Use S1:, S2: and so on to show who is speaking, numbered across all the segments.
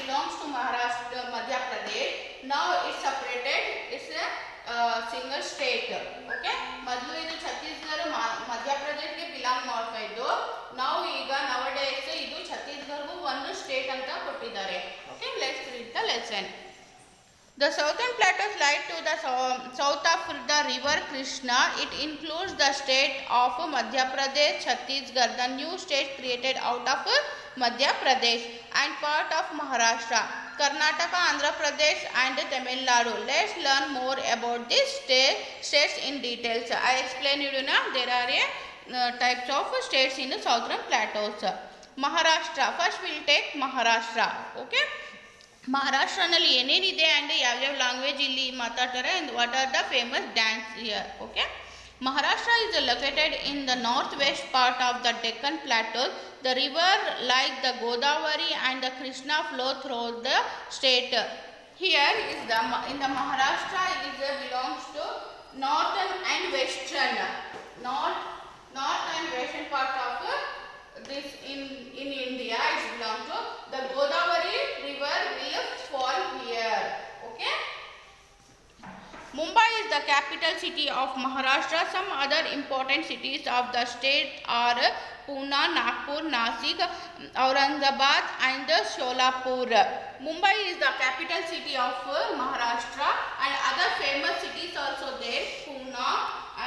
S1: belongs to Maharashtra, Madhya Pradesh. Now it's separated. It's a single state. Okay. ಮೊದಲು ಇದು ಛತ್ತೀಸ್ಗಢ ಮಧ್ಯ ಪ್ರದೇಶಕ್ಕೆ belong ಮಾಡ್ತಾ ಇದ್ದು. ನಾವು ಈಗ nowadays ಇದು ಛತ್ತೀಸ್ಗಢಗೂ ಒಂದು ಸ್ಟೇಟ್ ಅಂತ ಕೊಟ್ಟಿದ್ದಾರೆ. Okay. Let's read the lesson. The southern plateaus lie to the south of the river Krishna. It includes the state of Madhya Pradesh, Chhattisgarh, the new state created out of Madhya Pradesh, and part of Maharashtra, Karnataka, Andhra Pradesh, and Tamil Nadu. Let's learn more about these states in details. I explain you now. There are types of states in the southern plateaus. Maharashtra. First, we'll take Maharashtra. Okay. ಮಹಾರಾಷ್ಟ್ರನಲ್ಲಿ ಏನೇನಿದೆ and ಯಾವ್ಯಾವ language ಇಲ್ಲಿ ಮಾತಾಡ್ತಾರೆ and what are the famous dance here. Okay. Maharashtra is located in the northwest part of the Deccan Plateau. The river like the Godavari and the Krishna flow through the state. Here is the in the Maharashtra it belongs to northern and western north and western part of this in India. It belongs to the Godavari river will fall here. Okay. Mumbai is the capital city of Maharashtra. Some other important cities of the state are Pune, Nagpur, Nasik, Aurangabad and Sholapur. Mumbai is the capital city of Maharashtra and other famous cities also there. Pune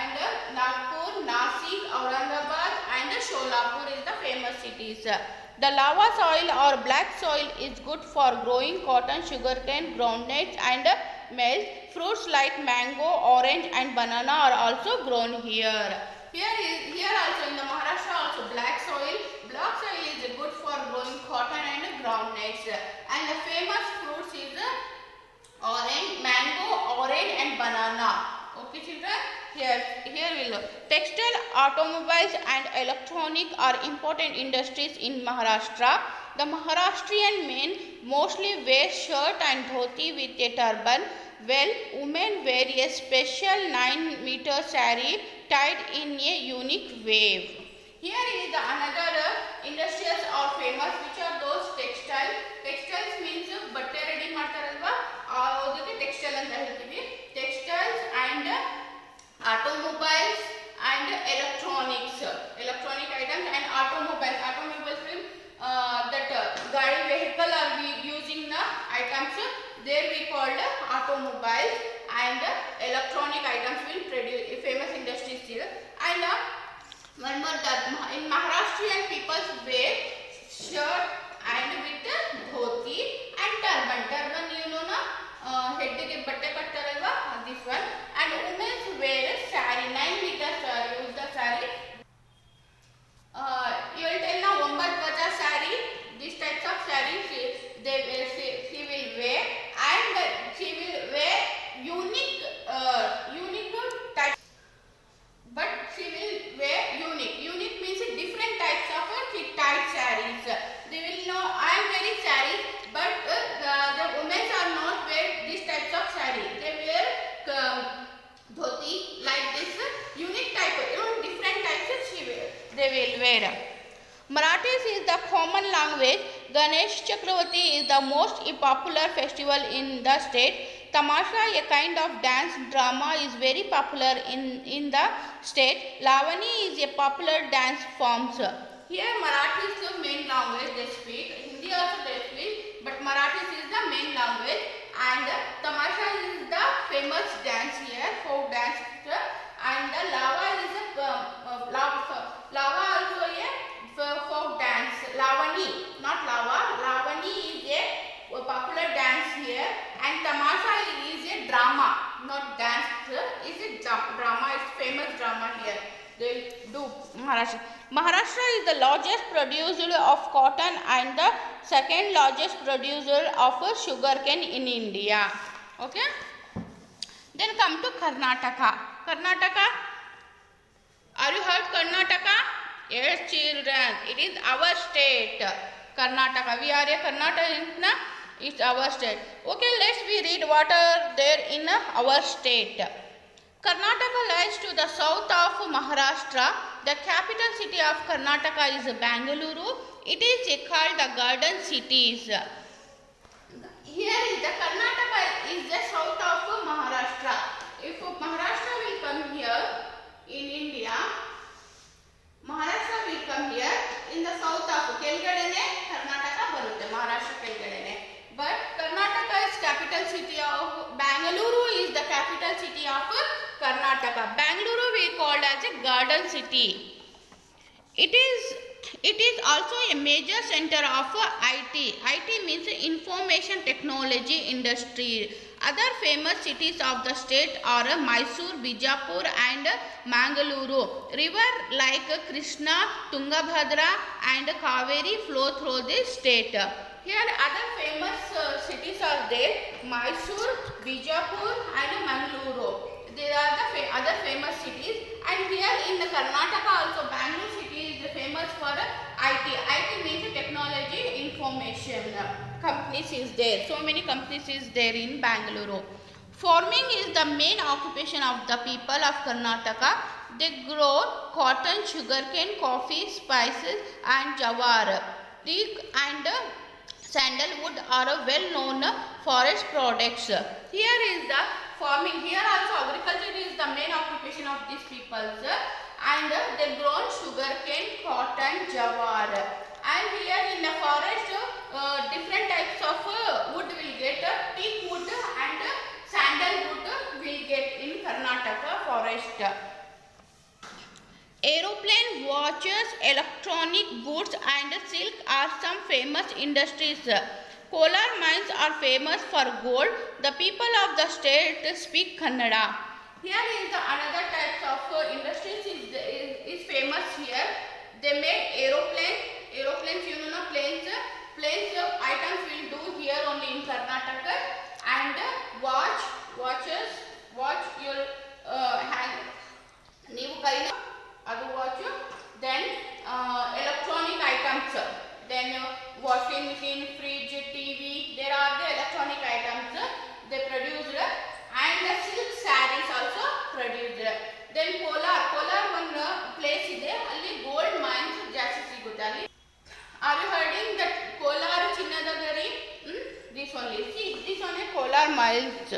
S1: and Nagpur, Nasik, Aurangabad and Sholapur is the famous cities. The lava soil or black soil is good for growing cotton, sugarcane, groundnuts and maize. Fruits like mango, orange and banana are also grown here. Here also in the Maharashtra also black soil. Black soil is good for growing cotton and groundnuts. And the famous fruits is orange, mango, orange and banana. Okay children, here we look. Textile, automobiles and electronic are important industries in Maharashtra. The Maharashtrian men mostly wear shirt and dhoti with a turban. Well, women wear a special 9-meter saree tied in a unique wave. Here is another industries are famous, which are those textiles. Textiles means ಬಟ್ಟೆ ready ಮಾಡ್ತಾರಲ್ವಾ, ಅದಕ್ಕೆ textile ಅಂತ ಹೇಳ್ತೀವಿ. Textiles and automobiles and electronics, electronic items and automobiles. Automobiles means that gari vehicle are we using the items. There we called automobiles and electronic items will produce famous industries here. And one more that in Maharashtrian people wear shirt and with dhoti and turban. Turban you know na head ge batte kattaralva, this one. And women wear saree, 9-meter saree. Use the saree. You will tell now Vambadvaja saree. These types of saree she will wear, and she will wear unique types. But she will wear unique. Unique means different types of tight sarees. They will know I am wearing sarees, but the women are not wear these types of saree. They wear dhoti like this. Unique type, different types they will wear. Marathi is the common language. Ganesh Chakravarti is the most popular festival in the state. Tamasha, a kind of dance drama, is very popular in the state. Lavani is a popular dance form. Here Marathi is the main language they speak. Hindi also they speak, but Marathi is the main language. And Tamasha is the famous dance here, folk dance. And the lava is lava also a folk dance. Lavani, not lava. Lavani is a popular dance here, and Tamasha is a drama, not dance. It's a drama. It's famous drama here. They do Maharashtra. Maharashtra is the largest producer of cotton and the second largest producer of sugarcane in India. Okay. Then come to Karnataka. Karnataka. Are you heard Karnataka? Yes children, it is our state. Karnataka. We are a Karnataka. It's our state. Okay, let's we read what are there in our state. Karnataka lies to the south of Maharashtra. The capital city of Karnataka is Bangalore. It is called the Garden Cities. here is the Karnataka is the south of Maharashtra. If Maharashtra will come here in India, Maharashtra will come here in the south of Kelgadene Karnataka barutte Maharashtra Kelgadene. But Karnataka is capital city of Bangalore is the capital city of Karnataka. Bangalore we called as a garden city. It is also a major center of IT. IT means information technology industry. Other famous cities of the state are Mysore, Bijapur and Mangaluru. River like Krishna, Tungabhadra and Kaveri flow through the state. Here other famous cities are there, Mysore, Bijapur and Mangaluru. There are the other famous cities, and here in the Karnataka also Bangalore city is famous for IT. IT means technology information companies is there. So many companies is there in Bangalore. Farming is the main occupation of the people of Karnataka. They grow cotton, sugarcane, coffee, spices and jawar. Teak and sandalwood are well-known forest products. Here is the farming. Here also agriculture is the main occupation of these peoples, and they grow sugarcane, cotton, jawar. And here in the forest, different types of wood will get. Teak wood and sandalwood will get in Karnataka forest. Aeroplane, watches, electronic goods and silk are some famous industries. Kolar mines are famous for gold. The people of the state speak Kannada. Here is the another types of industries is famous here. They made aeroplanes, you know, planes items will do here only in Karnataka, and watches your hand ನೀವು ಕೈನ ಅದು watch. Then electronic items, then washing machine, fridge, TV, there are the electronic items they produced, and the silk sarees also produced. Then Kolar one place ಇದೆ, ಅಲ್ಲಿ gold mines ಜಾಸ್ತಿ ಸಿಗುತ್ತೆ ಅಲ್ಲಿ. Are you hearing that Kolar ಚಿನ್ನದಗರಿ? This only, see this one is Kolar mines.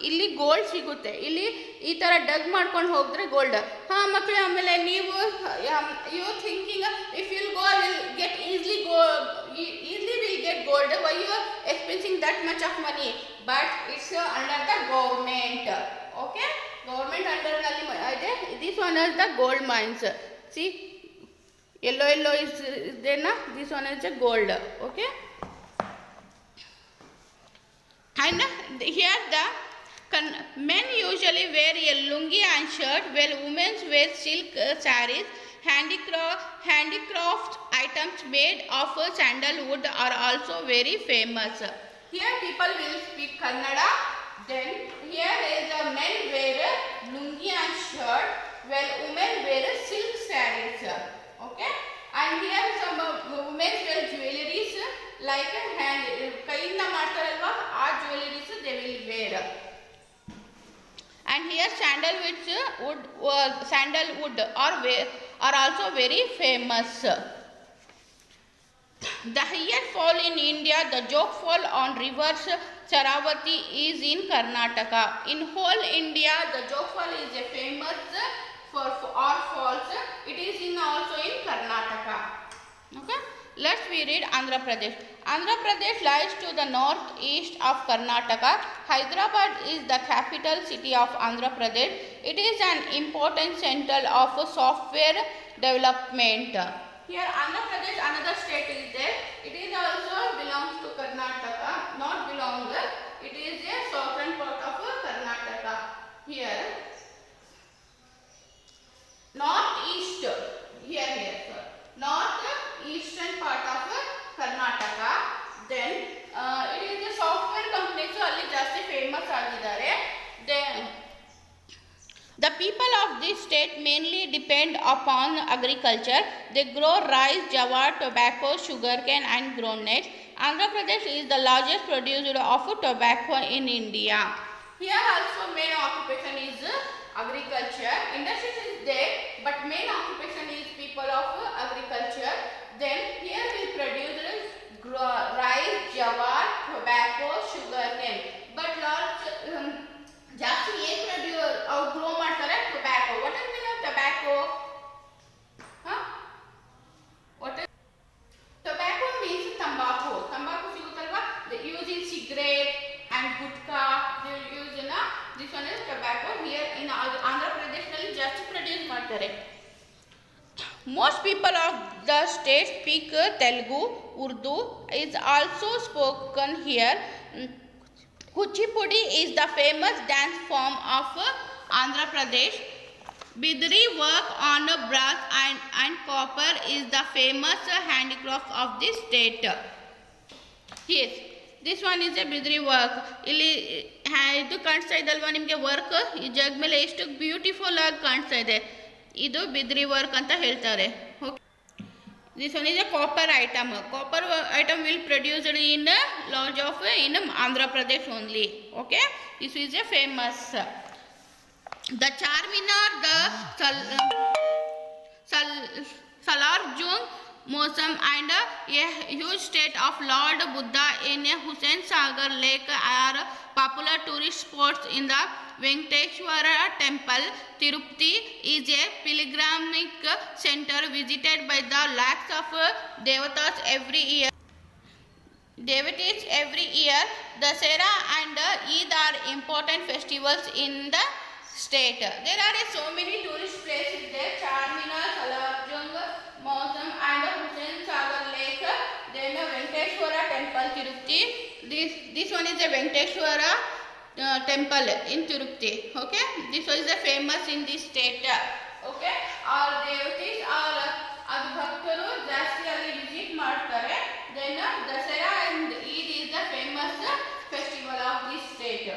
S1: ಇಲ್ಲಿ gold ಸಿಗುತ್ತೆ. ಇಲ್ಲಿ ಈ ತರ ಡಗ್ ಮಾಡ್ಕೊಂಡು ಹೋದ್ರೆ ಗೋಲ್ಡ್. ಮಕ್ಕಳೇ, ಆಮೇಲೆ ನೀವು you thinking if will go will get easily will get gold. Why you are expensing that much of money? But it's under the government. Okay, government under ನಲ್ಲಿ ಇದೆ. This one is the gold mines. See yellow is there na, this one is a gold. Okay, and here the men usually wear a lungi and shirt, while women wear silk sarees. Handicraft items made of sandalwood are also very famous. Here people will speak Kannada. Then here is the men wear lungi and shirt, while women wear silk sarees. Okay, and here some women wear jewelries like hand ಕೈಯಿಂದ ಮಾಡ್ತಾರಲ್ವಾ ಆ jewelries they will wear. And here sandalwood are also very famous. The highest fall in India, the Jog Fall on rivers Charavati, is in Karnataka. In whole India, the Jog Fall is a famous for all falls. It is also in Karnataka. Okay, let's we read Andhra Pradesh. Andhra Pradesh lies to the northeast of Karnataka. Hyderabad is the capital city of Andhra Pradesh. It is an important center of software development. Here Andhra Pradesh, another state is there. It is also belongs to Karnataka. Not belong. It is a southern part of Karnataka. Here northeast. Here sir. Northeastern part of Karnataka. Then it is a software company, so ಅಲ್ಲಿ ಜಾಸ್ತಿ famous ಆಗಿದ್ದಾರೆ. Then the people of this state mainly depend upon agriculture. They grow rice, jawar, tobacco, sugarcane and groundnuts. Andhra Pradesh is the largest producer of tobacco in India. Here also main occupation is agriculture. Industries is there, but main occupation is people of agriculture. Then here we produce rice, jawar, tobacco, sugar cane. But ಜಾಸ್ತಿ ಏನು grow ಮಾಡ್ತಾರೆ? Tobacco. What is mean of tobacco? Tobacco means ತಂಬಾಕು. ತಂಬಾಕು ಸಿಗುತ್ತಲ್ವಾ? They use in cigarette and gutka. They will use this one is tobacco. Here in Andhra Pradesh ನಲ್ಲಿ ಜಾಸ್ತಿ produce ಮಾಡ್ತಾರೆ. Most people of the state speak Telugu. Urdu is also spoken here. Kuchipudi is the famous dance form of Andhra Pradesh. Bidri work on brass and copper is the famous handicraft of this state. Yes, this one is a Bidri work. ಇಲ್ಲಿ ಇದು ಕಾಣಿಸ್ತಾ ಇದಲ್ವಾ ನಿಮಗೆ work? ಈ ಜಗ್ ಮೇಲೆ ಎಷ್ಟು beautiful ಆಗಿ ಕಾಣಿಸ್ತಾ ಇದೆ. ಇದು ಬಿದ್ರಿ ವರ್ಕ್ ಅಂತ ಹೇಳ್ತಾರೆ. This one is a copper item. Copper item will produced in large of in Andhra Pradesh only. Okay, this is a famous. The Charminar, the Salarjung Mosam and a huge state of Lord Buddha in Hussain Sagar Lake are popular tourist spots in the Venkateshwara temple. Tirupati is a pilgrimage center visited by the lakhs of devotees every year. Dasera and Eid are important festivals in the state. There are so many tourist places there. Charminar, Salarjung Mosam and Hussain Sagar Lake. Then Venkateshwara temple, Tirupati. This one is a Venkateshwara temple in Tirupati. Okay, this is a famous in this state. Okay, all devotees are adu bhaktaru ಜಾಸ್ತಿ ಅಲ್ಲಿ visit ಮಾಡ್ತಾರೆ. Then Dasara and Eid is the famous festival of this state.